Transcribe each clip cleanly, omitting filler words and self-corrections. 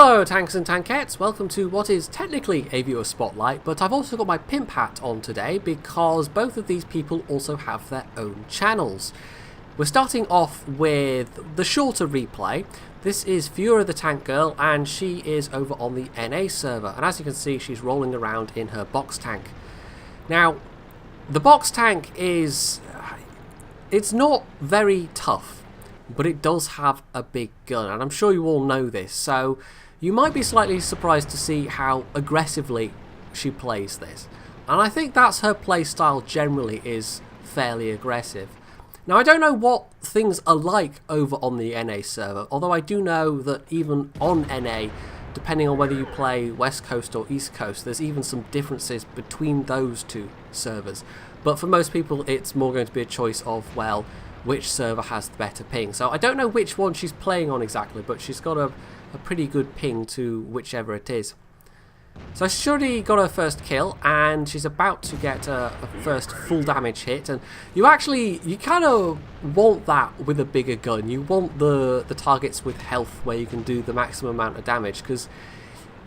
Hello tanks and tankettes, welcome to what is technically a viewer spotlight, but I've also got my pimp hat on today because both of these people also have their own channels. We're starting off with the shorter replay. This is Fiora the Tank Girl and she is over on the NA server, and as you can see she's rolling around in her box tank. Now the box tank it's not very tough, but it does have a big gun, and I'm sure you all know this, so you might be slightly surprised to see how aggressively she plays this. And I think that's her play style generally, is fairly aggressive. Now I don't know what things are like over on the NA server, although I do know that even on NA, depending on whether you play West Coast or East Coast, there's even some differences between those two servers. But for most people it's more going to be a choice of, well, which server has the better ping. So I don't know which one she's playing on exactly, but she's got a pretty good ping to whichever it is. So she's already got her first kill, and she's about to get a first full damage hit. And you kind of want that with a bigger gun. You want the targets with health where you can do the maximum amount of damage, because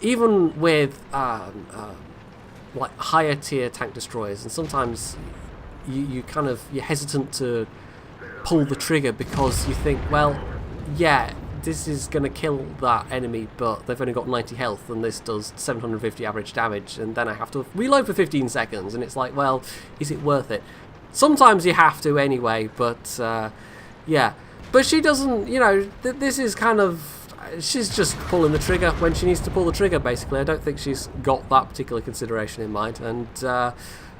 even with like higher tier tank destroyers, and sometimes you're hesitant to pull the trigger because you think, well, yeah, this is going to kill that enemy, but they've only got 90 health and this does 750 average damage, and then I have to reload for 15 seconds, and it's like, well, is it worth it? Sometimes you have to anyway, but yeah. But she doesn't, you know, this is kind of, she's just pulling the trigger when she needs to pull the trigger, basically. I don't think she's got that particular consideration in mind, and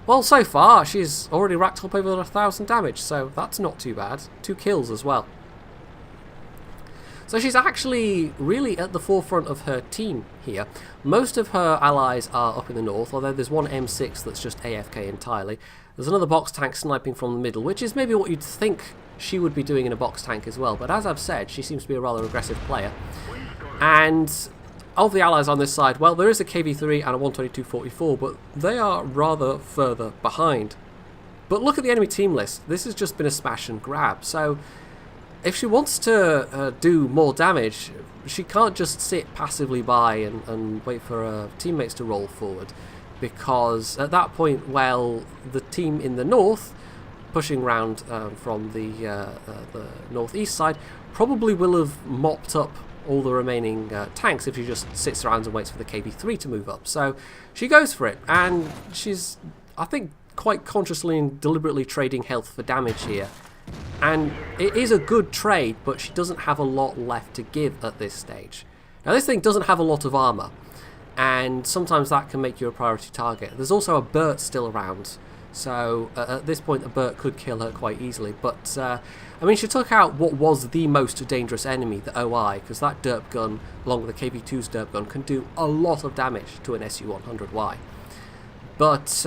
well, so far she's already racked up over 1,000 damage, so that's not too bad. 2 kills as well. So she's actually really at the forefront of her team here. Most of her allies are up in the north, although there's one M6 that's just AFK entirely. There's another box tank sniping from the middle, which is maybe what you'd think she would be doing in a box tank as well, but as I've said, she seems to be a rather aggressive player. And of the allies on this side, well, there is a KV-3 and a 122-44, but they are rather further behind. But look at the enemy team list. This has just been a smash and grab, so if she wants to do more damage, she can't just sit passively by and wait for her teammates to roll forward, because at that point, well, the team in the north, pushing round from the northeast side, probably will have mopped up all the remaining tanks if she just sits around and waits for the KV-3 to move up. So she goes for it, and she's, I think, quite consciously and deliberately trading health for damage here. And it is a good trade, but she doesn't have a lot left to give at this stage. Now this thing doesn't have a lot of armor, and sometimes that can make you a priority target. There's also a Burt still around, so at this point a Burt could kill her quite easily. But I mean, she took out what was the most dangerous enemy, the OI, because that derp gun, along with the KV-2's derp gun, can do a lot of damage to an SU-100Y. But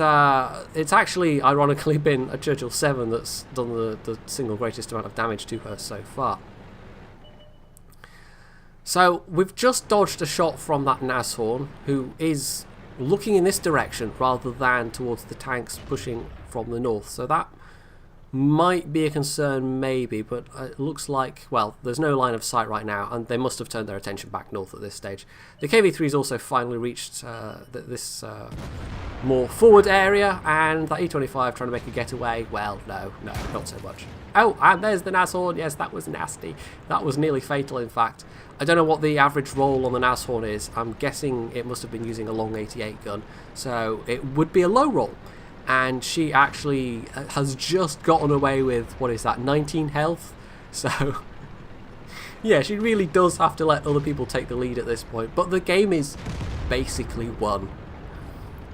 it's actually, ironically, been a Churchill 7 that's done the single greatest amount of damage to her so far. So we've just dodged a shot from that Nashorn, who is looking in this direction rather than towards the tanks pushing from the north. So that might be a concern, maybe, but it looks like, well, there's no line of sight right now, and they must have turned their attention back north at this stage. The KV-3's also finally reached this more forward area, and that E-25 trying to make a getaway, well, no, not so much. Oh, and there's the Nashorn. Yes, that was nasty. That was nearly fatal, in fact. I don't know what the average roll on the Nashorn is. I'm guessing it must have been using a long 88 gun, so it would be a low roll. And she actually has just gotten away with, what is that, 19 health? So, yeah, she really does have to let other people take the lead at this point. But the game is basically won.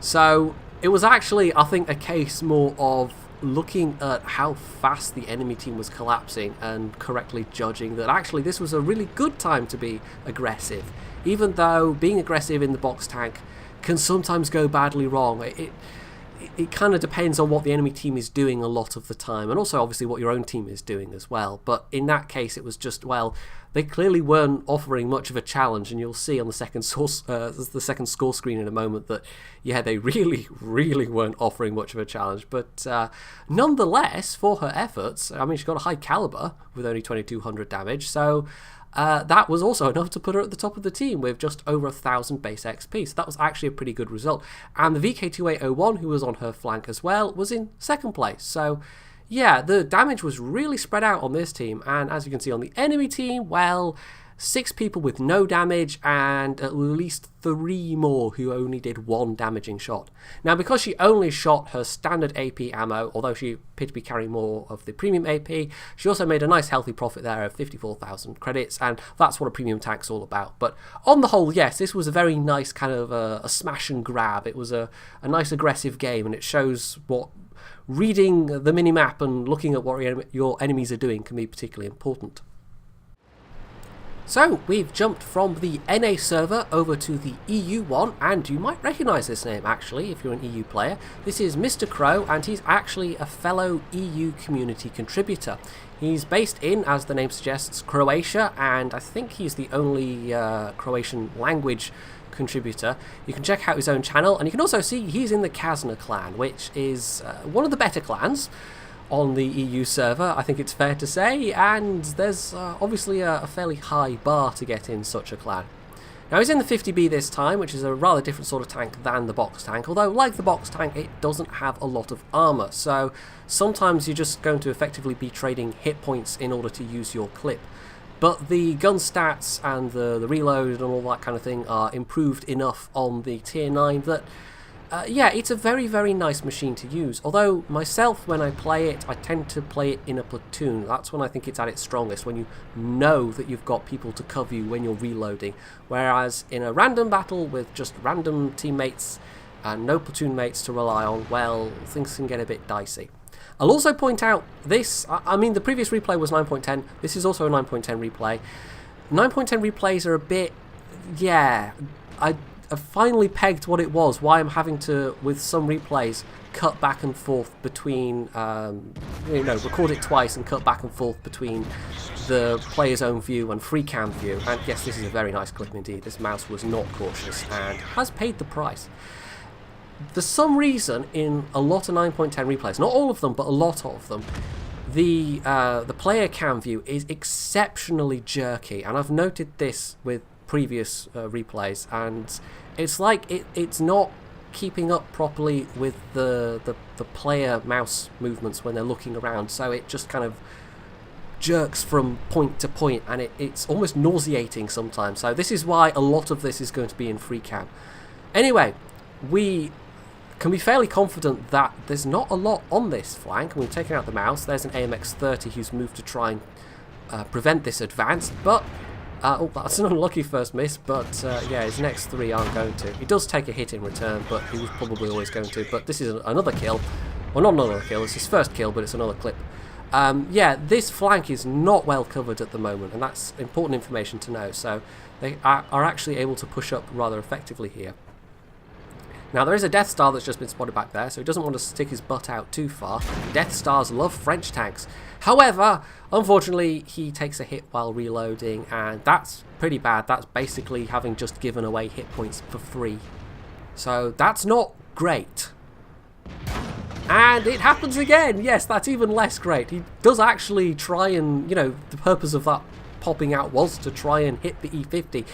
So, it was actually, I think, a case more of looking at how fast the enemy team was collapsing and correctly judging that actually this was a really good time to be aggressive. Even though being aggressive in the box tank can sometimes go badly wrong. It kind of depends on what the enemy team is doing a lot of the time, and also obviously what your own team is doing as well. But in that case it was just, well, they clearly weren't offering much of a challenge, and you'll see on the second score screen in a moment that, yeah, they really weren't offering much of a challenge. But nonetheless, for her efforts, I mean, she got a high caliber with only 2200 damage, so that was also enough to put her at the top of the team with just over 1,000 base XP. So that was actually a pretty good result. And the VK2801, who was on her flank as well, was in second place. So yeah, the damage was really spread out on this team. And as you can see on the enemy team, well, 6 people with no damage and at least 3 more who only did 1 damaging shot. Now, because she only shot her standard AP ammo, although she appeared to be carrying more of the premium AP, she also made a nice healthy profit there of 54,000 credits, and that's what a premium tank's all about. But on the whole, yes, this was a very nice kind of a smash and grab. It was a nice aggressive game, and it shows what reading the minimap and looking at what your enemies are doing can be particularly important. So, we've jumped from the NA server over to the EU one, and you might recognise this name actually if you're an EU player. This is Mr. Crow, and he's actually a fellow EU community contributor. He's based in, as the name suggests, Croatia, and I think he's the only Croatian language contributor. You can check out his own channel, and you can also see he's in the Kazna clan, which is one of the better clans on the EU server, I think it's fair to say, and there's obviously a fairly high bar to get in such a clan. Now, he's in the 50B this time, which is a rather different sort of tank than the box tank, although like the box tank it doesn't have a lot of armour, so sometimes you're just going to effectively be trading hit points in order to use your clip. But the gun stats and the reload and all that kind of thing are improved enough on the tier 9 that yeah, it's a very, very nice machine to use. Although, myself, when I play it, I tend to play it in a platoon. That's when I think it's at its strongest, when you know that you've got people to cover you when you're reloading. Whereas, in a random battle with just random teammates and no platoon mates to rely on, well, things can get a bit dicey. I'll also point out this, I mean, the previous replay was 9.10. This is also a 9.10 replay. 9.10 replays are a bit, yeah, I've finally pegged what it was, why I'm having to, with some replays, cut back and forth between, you know, record it twice and cut back and forth between the player's own view and free cam view. And yes, this is a very nice clip indeed. This mouse was not cautious and has paid the price. For some reason, in a lot of 9.10 replays, not all of them, but a lot of them, the player cam view is exceptionally jerky, and I've noted this with previous replays, and it's like it's not keeping up properly with the player mouse movements when they're looking around, so it just kind of jerks from point to point, and it's almost nauseating sometimes. So this is why a lot of this is going to be in free cam. Anyway, we can be fairly confident that there's not a lot on this flank. We've taken out the mouse. There's an AMX-30 who's moved to try and prevent this advance, but oh, that's an unlucky first miss, but yeah, his next 3 aren't going to. He does take a hit in return, but he was probably always going to. But this is another kill. Well, not another kill, it's his first kill, but it's another clip. Yeah, this flank is not well covered at the moment, and that's important information to know. So they are actually able to push up rather effectively here. Now, there is a Death Star that's just been spotted back there, so he doesn't want to stick his butt out too far. Death Stars love French tanks. However, unfortunately, he takes a hit while reloading, and that's pretty bad. That's basically having just given away hit points for free. So that's not great. And it happens again! Yes, that's even less great. He does actually try and, you know, the purpose of that popping out was to try and hit the E50,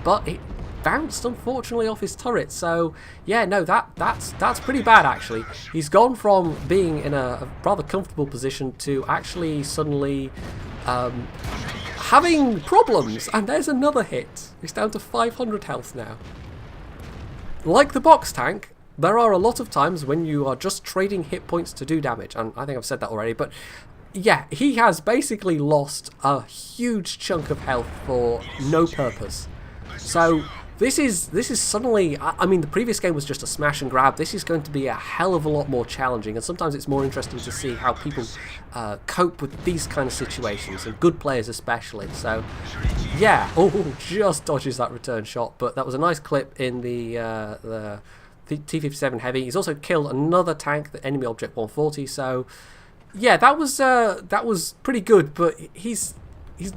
but it bounced unfortunately off his turret. So yeah, no, that's pretty bad actually. He's gone from being in a rather comfortable position to actually suddenly having problems, and there's another hit. He's down to 500 health now. Like the box tank, there are a lot of times when you are just trading hit points to do damage, and I think I've said that already, but yeah, he has basically lost a huge chunk of health for no purpose. So this is suddenly, I mean, the previous game was just a smash and grab. This is going to be a hell of a lot more challenging, and sometimes it's more interesting to see how people cope with these kind of situations, and good players especially. So yeah, oh, just dodges that return shot, but that was a nice clip in the T-57 Heavy. He's also killed another tank, the enemy object 140. So yeah, that was pretty good, but he's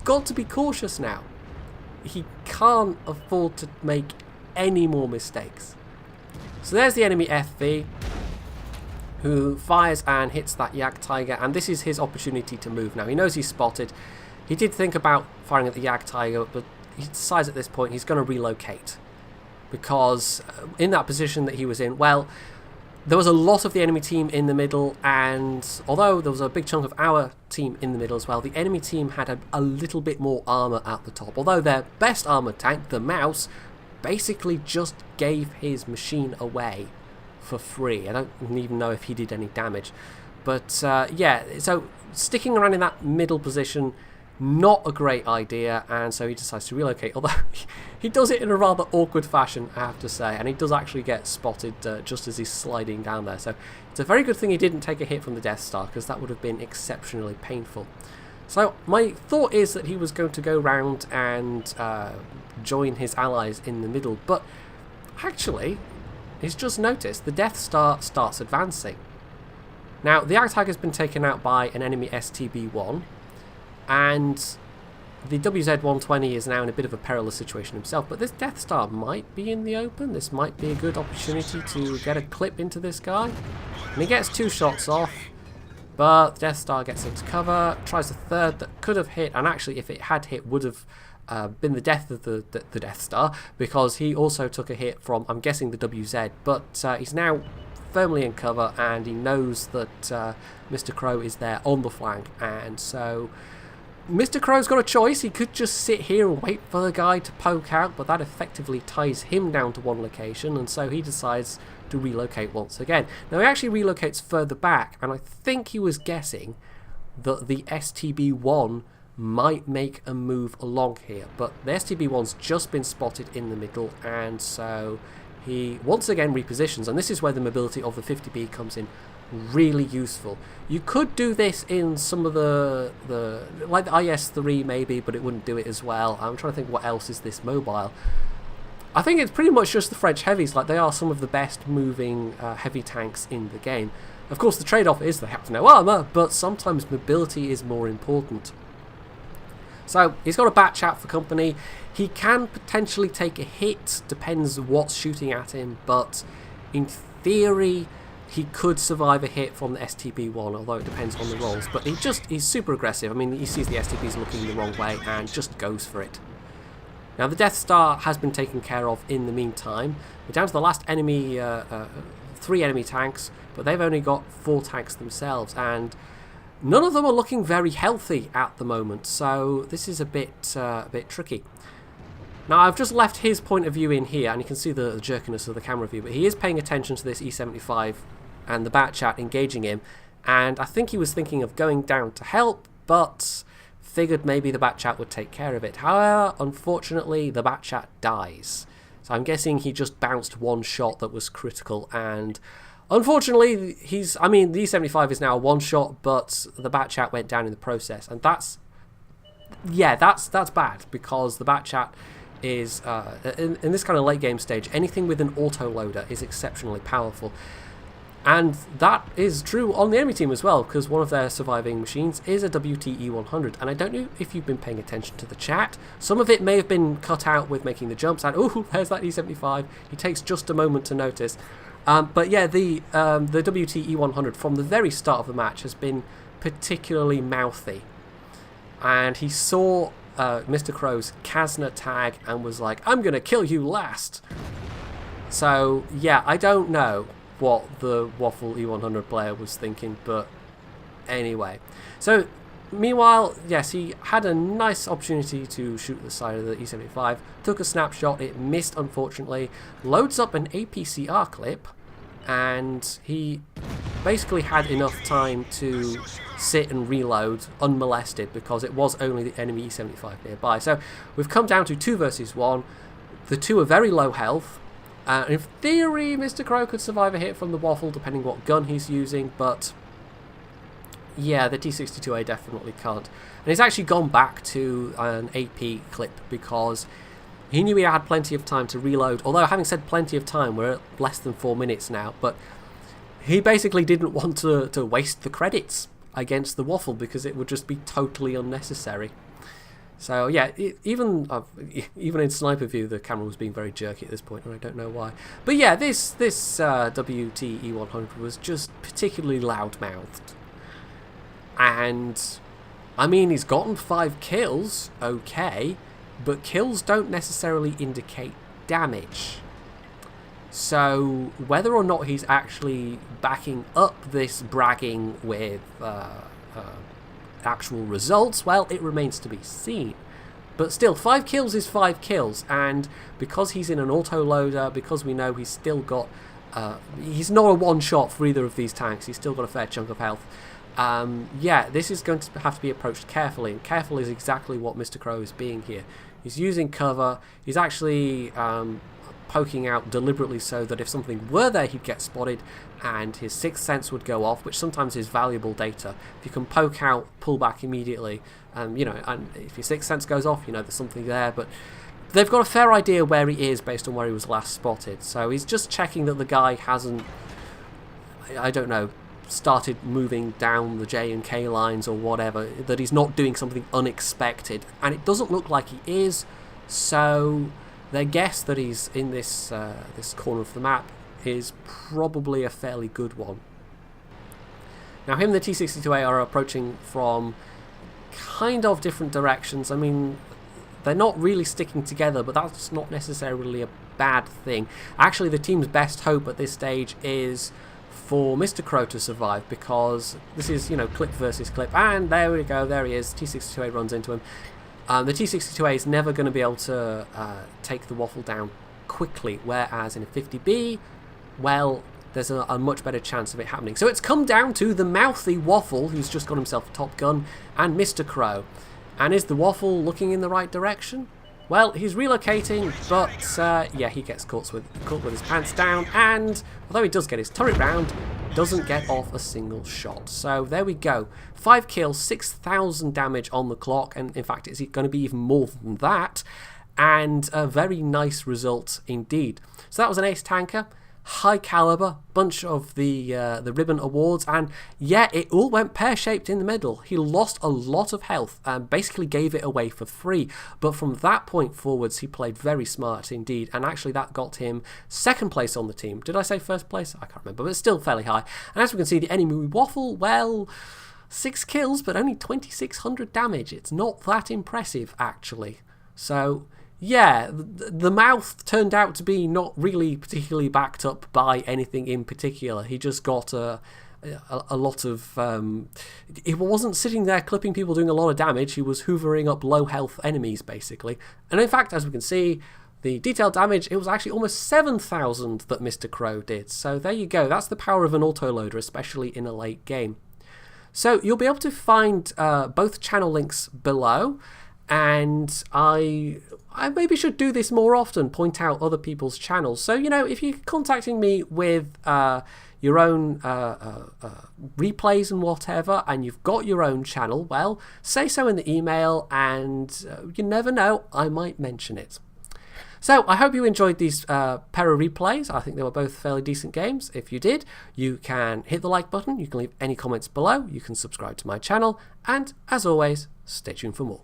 got to be cautious now. He can't afford to make any more mistakes. So there's the enemy FV, who fires and hits that Yak Tiger, and this is his opportunity to move now. He knows he's spotted. He did think about firing at the Yag Tiger, but he decides at this point he's going to relocate. Because in that position that he was in, well, there was a lot of the enemy team in the middle, and although there was a big chunk of our team in the middle as well, the enemy team had a little bit more armour at the top. Although their best armoured tank, the Mouse, basically just gave his machine away for free. I don't even know if he did any damage. But yeah, so sticking around in that middle position, not a great idea, and so he decides to relocate, although he does it in a rather awkward fashion, I have to say, and he does actually get spotted just as he's sliding down there. So it's a very good thing he didn't take a hit from the Death Star, because that would have been exceptionally painful. So my thought is that he was going to go round and join his allies in the middle, but actually he's just noticed the Death Star starts advancing. Now the Yag Tiger has been taken out by an enemy STB-1, and the WZ-120 is now in a bit of a perilous situation himself, but this Death Star might be in the open. This might be a good opportunity to get a clip into this guy. And he gets 2 shots off, but the Death Star gets into cover, tries a third that could have hit, and actually if it had hit would have been the death of the Death Star, because he also took a hit from, I'm guessing, the WZ, but he's now firmly in cover, and he knows that Mr. Crow is there on the flank, and so Mr. Crow's got a choice. He could just sit here and wait for the guy to poke out, but that effectively ties him down to one location, and so he decides to relocate once again. Now he actually relocates further back, and I think he was guessing that the STB-1 might make a move along here, but the STB-1's just been spotted in the middle, and so he once again repositions, and this is where the mobility of the 50B comes in really useful. You could do this in some of the like the IS-3 maybe, but it wouldn't do it as well. I'm trying to think what else is this mobile. I think it's pretty much just the French heavies. Like, they are some of the best moving heavy tanks in the game. Of course, the trade-off is they have to know armour, but sometimes mobility is more important. So he's got a bat chat for company. He can potentially take a hit, depends what's shooting at him, but in theory he could survive a hit from the STB-1, although it depends on the rolls. But he's super aggressive. I mean, he sees the STBs looking the wrong way and just goes for it. Now the Death Star has been taken care of in the meantime. We're down to the last enemy, 3 enemy tanks, but they've only got 4 tanks themselves, and none of them are looking very healthy at the moment, so this is a bit tricky. Now I've just left his point of view in here, and you can see the jerkiness of the camera view, but he is paying attention to this E-75 and the bat chat engaging him, and I think he was thinking of going down to help, but figured maybe the bat chat would take care of it. However, unfortunately, the bat chat dies. So I'm guessing he just bounced one shot that was critical, and unfortunately, the E-75 is now a one-shot, but the bat chat went down in the process, and that's bad, because the bat chat is, in this kind of late game stage, anything with an autoloader is exceptionally powerful. And that is true on the enemy team as well, because one of their surviving machines is a WTE-100. And I don't know if you've been paying attention to the chat. Some of it may have been cut out with making the jumps, and oh, there's that E-75. He takes just a moment to notice. But yeah, the WTE-100 from the very start of the match has been particularly mouthy. And he saw Mr. Crow's Kazna tag and was like, I'm going to kill you last. So yeah, I don't know what the Waffle E-100 player was thinking, but anyway. So meanwhile, yes, he had a nice opportunity to shoot the side of the E-75, took a snapshot, it missed unfortunately, loads up an APCR clip, and he basically had enough time to sit and reload unmolested, because it was only the enemy E-75 nearby. So we've come down to 2 versus 1. The 2 are very low health. In theory, Mr. Crow could survive a hit from the Waffle, depending what gun he's using, but yeah, the T-62A definitely can't. And he's actually gone back to an AP clip, because he knew he had plenty of time to reload, although having said plenty of time, we're at less than 4 minutes now, but he basically didn't want to waste the credits against the Waffle, because it would just be totally unnecessary. So yeah, even in sniper view, the camera was being very jerky at this point, and I don't know why. But yeah, this WTE-100 was just particularly loud-mouthed, and I mean, he's gotten 5 kills, okay, but kills don't necessarily indicate damage. So whether or not he's actually backing up this bragging with actual results, well, it remains to be seen. But still, 5 kills is 5 kills, and because he's in an autoloader, because we know he's still got... he's not a one-shot for either of these tanks, he's still got a fair chunk of health. Yeah, this is going to have to be approached carefully, and careful is exactly what Mr. Crow is being here. He's using cover, he's actually poking out deliberately so that if something were there, he'd get spotted, and his sixth sense would go off, which sometimes is valuable data. If you can poke out, pull back immediately, you know, and if your sixth sense goes off, you know there's something there, but they've got a fair idea where he is based on where he was last spotted, so he's just checking that the guy hasn't, I don't know, started moving down the J and K lines or whatever, that he's not doing something unexpected, and it doesn't look like he is, so their guess that he's in this this corner of the map is probably a fairly good one. Now him and the T-62A are approaching from kind of different directions. I mean, they're not really sticking together, but that's not necessarily a bad thing. Actually, the team's best hope at this stage is for Mr. Crow to survive, because this is, you know, clip versus clip, and there we go, there he is, T-62A runs into him. The T-62A is never going to be able to take the waffle down quickly, whereas in a 50B, well, there's a much better chance of it happening. So it's come down to the mouthy Waffle, who's just got himself a Top Gun, and Mr. Crow. And is the Waffle looking in the right direction? Well, he's relocating, but yeah, he gets caught with his pants down, and although he does get his turret round, doesn't get off a single shot. So there we go. 5 kills, 6,000 damage on the clock, and in fact it's going to be even more than that, and a very nice result indeed. So that was an ace tanker. High caliber, bunch of the ribbon awards, and yeah, it all went pear-shaped in the middle. He lost a lot of health and basically gave it away for free, but from that point forwards he played very smart indeed, and actually that got him second place on the team. Did I say first place? I can't remember, but it's still fairly high. And as we can see, the enemy Waffle, well, 6 kills but only 2,600 damage. It's not that impressive actually. So yeah, the mouth turned out to be not really particularly backed up by anything in particular. He just got a lot of... he wasn't sitting there clipping people doing a lot of damage. He was hoovering up low health enemies, basically. And in fact, as we can see, the detailed damage, it was actually almost 7,000 that Mr. Crow did. So there you go. That's the power of an autoloader, especially in a late game. So you'll be able to find both channel links below. And I maybe should do this more often, point out other people's channels. So, you know, if you're contacting me with your own replays and whatever, and you've got your own channel, well, say so in the email, and you never know, I might mention it. So I hope you enjoyed these pair of replays. I think they were both fairly decent games. If you did, you can hit the like button, you can leave any comments below, you can subscribe to my channel, and as always, stay tuned for more.